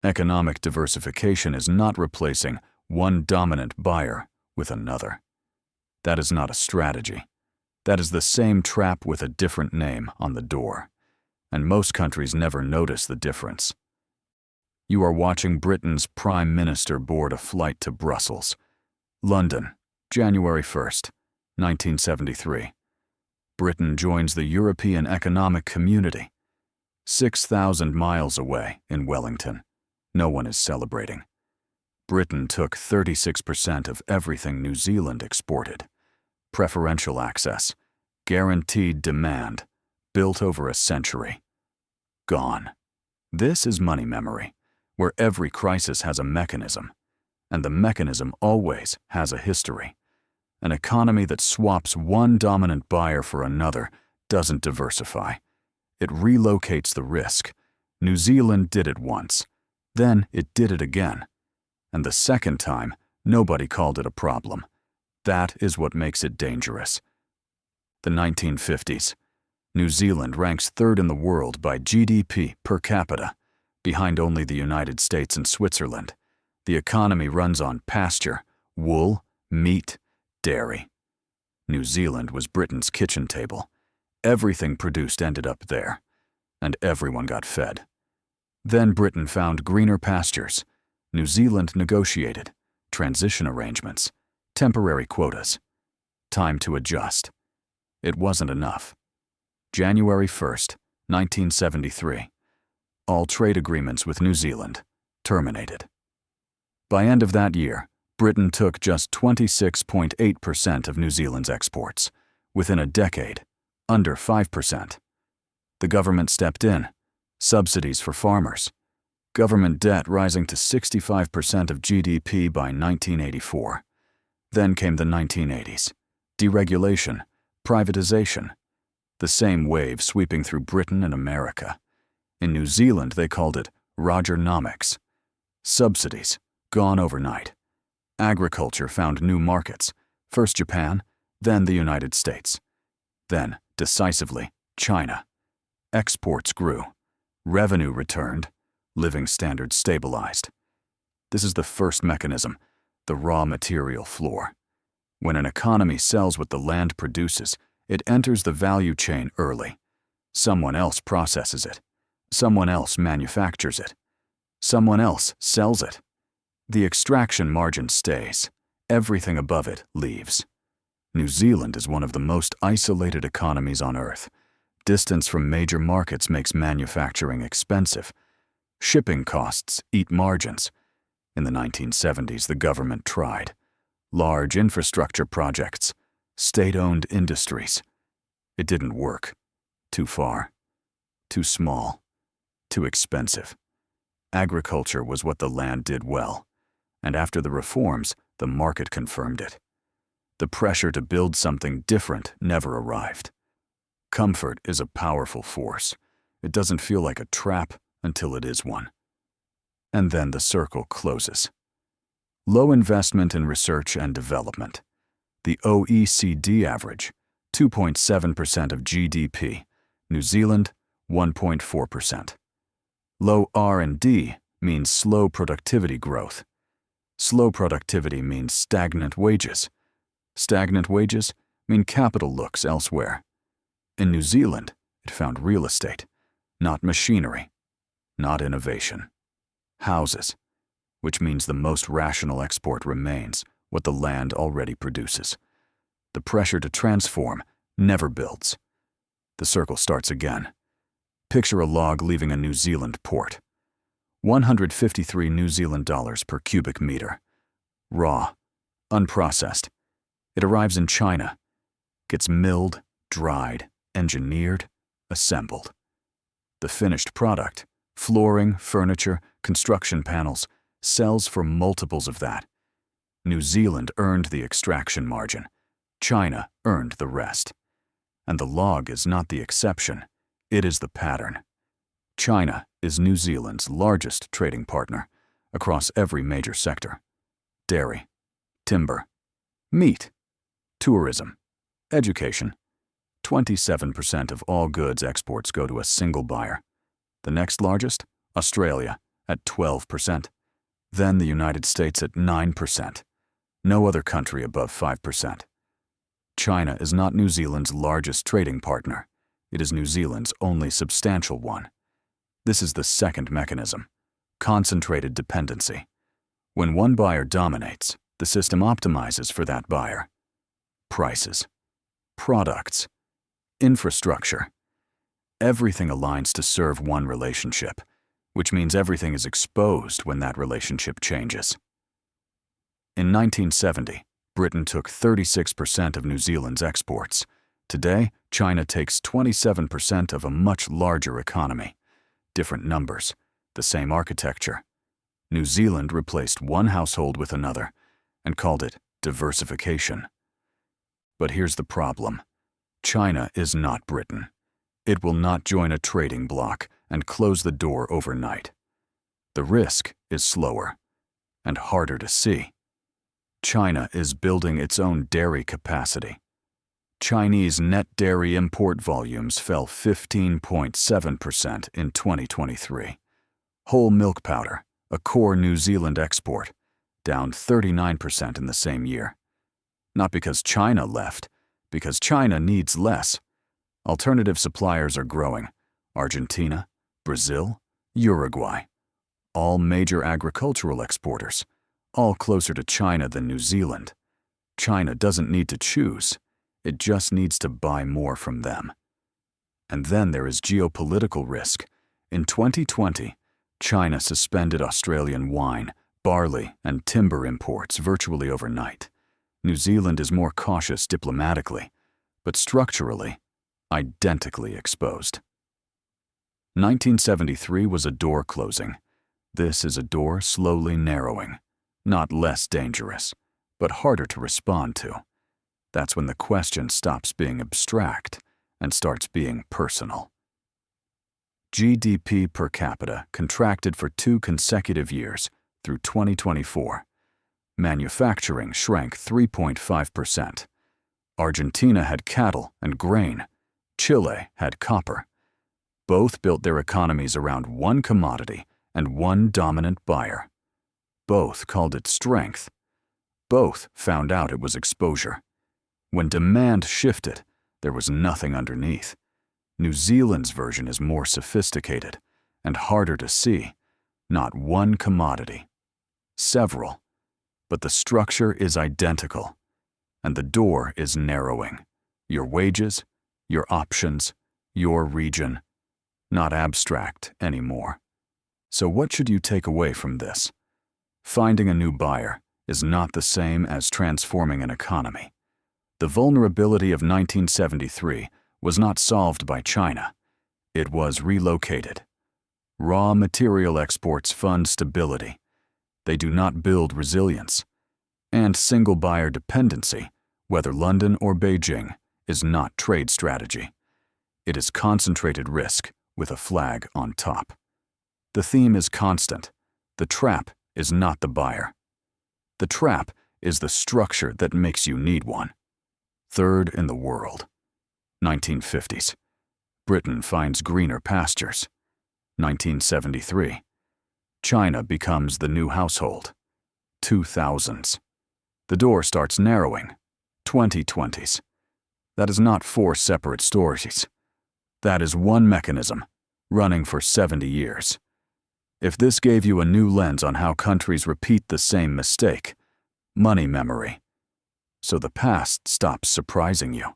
Economic diversification is not replacing one dominant buyer with another. That is not a strategy. That is the same trap with a different name on the door. And most countries never notice the difference. You are watching Britain's Prime Minister board a flight to Brussels. London, January 1st, 1973. Britain joins the European Economic Community. 6,000 miles away in Wellington. No one is celebrating. Britain took 36% of everything New Zealand exported. Preferential access, guaranteed demand, built over a century. Gone. This is money memory, where every crisis has a mechanism, and the mechanism always has a history. An economy that swaps one dominant buyer for another doesn't diversify. It relocates the risk. New Zealand did it once. Then it did it again. And the second time, nobody called it a problem. That is what makes it dangerous. The 1950s. New Zealand ranks third in the world by GDP per capita, behind only the United States and Switzerland. The economy runs on pasture, wool, meat, dairy. New Zealand was Britain's kitchen table. Everything produced ended up there, and everyone got fed. Then Britain found greener pastures. New Zealand negotiated transition arrangements, temporary quotas. Time to adjust. It wasn't enough. January 1st, 1973. All trade agreements with New Zealand terminated. By end of that year, Britain took just 26.8% of New Zealand's exports. Within a decade, under 5%. The government stepped in. Subsidies for farmers. Government debt rising to 65% of GDP by 1984. Then came the 1980s. Deregulation, privatization. The same wave sweeping through Britain and America. In New Zealand, they called it Rogernomics. Subsidies, gone overnight. Agriculture found new markets, first Japan, then the United States. Then, decisively, China. Exports grew. Revenue returned. Living standards stabilized. This is the first mechanism, the raw material floor. When an economy sells what the land produces, it enters the value chain early. Someone else processes it. Someone else manufactures it. Someone else sells it. The extraction margin stays. Everything above it leaves. New Zealand is one of the most isolated economies on Earth. Distance from major markets makes manufacturing expensive. Shipping costs eat margins. In the 1970s, the government tried. Large infrastructure projects, state-owned industries. It didn't work. Too far. Too small. Too expensive. Agriculture was what the land did well. And after the reforms, the market confirmed it. The pressure to build something different never arrived. Comfort is a powerful force. It doesn't feel like a trap until it is one. And then the circle closes. Low investment in research and development. The OECD average, 2.7% of GDP. New Zealand, 1.4%. Low R&D means slow productivity growth. Slow productivity means stagnant wages. Stagnant wages mean capital looks elsewhere. In New Zealand, it found real estate, not machinery, not innovation. Houses, which means the most rational export remains what the land already produces. The pressure to transform never builds. The circle starts again. Picture a log leaving a New Zealand port. 153 New Zealand dollars per cubic meter. Raw, unprocessed. It arrives in China, gets milled, dried, engineered, assembled. The finished product, flooring, furniture, construction panels, sells for multiples of that. New Zealand earned the extraction margin. China earned the rest. And the log is not the exception, it is the pattern. China is New Zealand's largest trading partner across every major sector. Dairy, timber, meat, tourism, education. 27% of all goods exports go to a single buyer. The next largest, Australia, at 12%, then the United States at 9%. No other country above 5%. China is not New Zealand's largest trading partner. It is New Zealand's only substantial one. This is the second mechanism, concentrated dependency. When one buyer dominates, the system optimizes for that buyer. Prices, products, infrastructure. Everything aligns to serve one relationship, which means everything is exposed when that relationship changes. In 1970, Britain took 36% of New Zealand's exports. Today, China takes 27% of a much larger economy. Different numbers, the same architecture. New Zealand replaced one household with another and called it diversification. But here's the problem. China is not Britain. It will not join a trading bloc and close the door overnight. The risk is slower and harder to see. China is building its own dairy capacity. Chinese net dairy import volumes fell 15.7% in 2023. Whole milk powder, a core New Zealand export, down 39% in the same year. Not because China left, because China needs less. Alternative suppliers are growing. Argentina, Brazil, Uruguay. All major agricultural exporters, all closer to China than New Zealand. China doesn't need to choose. It just needs to buy more from them. And then there is geopolitical risk. In 2020, China suspended Australian wine, barley, and timber imports virtually overnight. New Zealand is more cautious diplomatically, but structurally, identically exposed. 1973 was a door closing. This is a door slowly narrowing. Not less dangerous, but harder to respond to. That's when the question stops being abstract and starts being personal. GDP per capita contracted for 2 consecutive years through 2024. Manufacturing shrank 3.5%. Argentina had cattle and grain. Chile had copper. Both built their economies around one commodity and one dominant buyer. Both called it strength. Both found out it was exposure. When demand shifted, there was nothing underneath. New Zealand's version is more sophisticated and harder to see. Not one commodity. Several. But the structure is identical, and the door is narrowing. Your wages, your options, your region. Not abstract anymore. So what should you take away from this? Finding a new buyer is not the same as transforming an economy. The vulnerability of 1973 was not solved by China. It was relocated. Raw material exports fund stability. They do not build resilience. And single-buyer dependency, whether London or Beijing, is not trade strategy. It is concentrated risk with a flag on top. The theme is constant. The trap is not the buyer. The trap is the structure that makes you need one. Third in the world. 1950s. Britain finds greener pastures. 1973. China becomes the new household. 2000s. The door starts narrowing. 2020s. That is not 4 separate stories. That is one mechanism, running for 70 years. If this gave you a new lens on how countries repeat the same mistake, money memory, so the past stops surprising you.